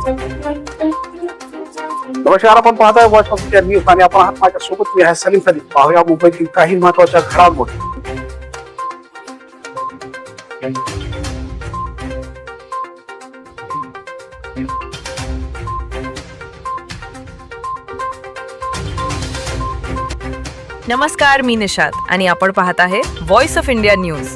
नमस्कार, आपण पाहताय वॉइस ऑफ इंडिया न्यूज आणि आपण आहात माझ्या सोबत मी आहे सलीम सलीम. पाहूया मुंबईतील काही महत्त्वाच्या घडामोडी. नमस्कार, मी निशाद आणि आपण पाहत आहे व्हॉइस ऑफ इंडिया न्यूज.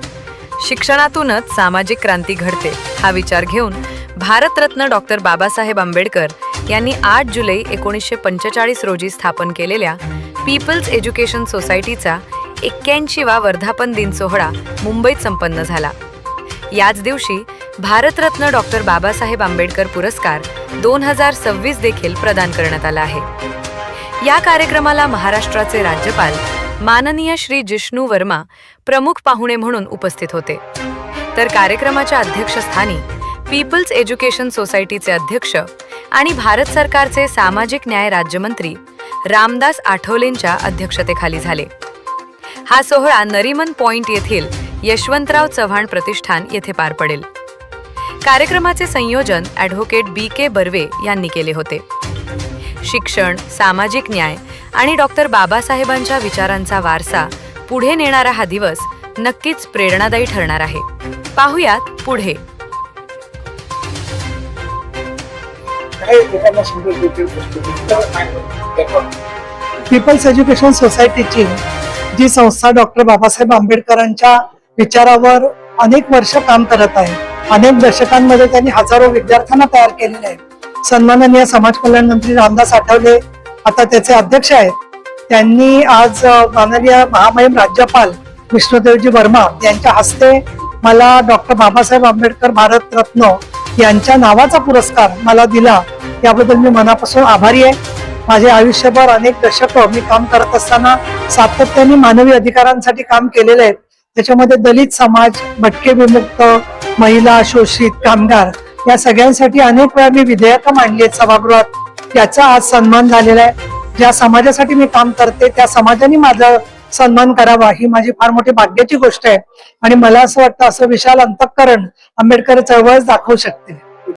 शिक्षणातूनच सामाजिक क्रांती घडते हा विचार घेऊन भारतरत्न डॉक्टर बाबासाहेब आंबेडकर यांनी 8 जुलै 1945 रोजी स्थापन केलेल्या पीपल्स एज्युकेशन सोसायटीचा 81वा वर्धापन दिन सोहळा मुंबईत संपन्न झाला. याच दिवशी भारतरत्न डॉक्टर बाबासाहेब आंबेडकर पुरस्कार 2026 देखील प्रदान करण्यात आला आहे. या कार्यक्रमाला महाराष्ट्राचे राज्यपाल माननीय श्री जिष्णू वर्मा प्रमुख पाहुणे म्हणून उपस्थित होते. तर कार्यक्रमाच्या अध्यक्षस्थानी पीपल्स एज्युकेशन सोसायटीचे अध्यक्ष आणि भारत सरकारचे सामाजिक न्याय राज्यमंत्री रामदास आठवलेंच्या अध्यक्षतेखाली झाले. हा सोहळा नरीमन पॉइंट येथील यशवंतराव चव्हाण प्रतिष्ठान येथे पार पडेल. कार्यक्रमाचे संयोजन ॲडव्होकेट BK बर्वे यांनी केले होते. शिक्षण, सामाजिक न्याय आणि डॉक्टर बाबासाहेबांच्या विचारांचा वारसा पुढे नेणारा हा दिवस नक्कीच प्रेरणादायी ठरणार आहे. पाहुयात पुढे. पीपल्स एज्युकेशन सोसायटीची जी संस्था डॉक्टर बाबासाहेब आंबेडकरांच्या विचारावर अनेक वर्ष काम करत आहे. अनेक दशकांमध्ये त्यांनी हजारो विद्यार्थ्यांना तयार केलेले आहे. सन्माननीय समाज कल्याण मंत्री रामदास आठवले आता त्याचे अध्यक्ष आहेत. त्यांनी आज माननीय महामहिम राज्यपाल विष्णुदेवजी वर्मा यांच्या हस्ते मला डॉक्टर बाबासाहेब आंबेडकर भारतरत्न यांच्या नावाचा पुरस्कार मला दिला. याबद्दल मी मनापासून आभारी आहे. माझे आयुष्यभर अनेक दशकं मी काम करत असताना सातत्याने मानवी अधिकारांसाठी काम केलेले आहे. त्याच्यामध्ये दलित समाज, भटके विमुक्त, महिला, शोषित, कामगार या सगळ्यांसाठी अनेक वेळा मी विधेयकं मांडली आहेत सभागृहात. याचा आज सन्मान झालेला आहे. ज्या समाजासाठी मी काम करते त्या समाजाने माझा सन्मान करावा ही माझी फार मोठी भाग्याची गोष्ट आहे. आणि मला असं वाटतं असं विशाल अंतःकरण आंबेडकर चळवळच दाखवू शकते.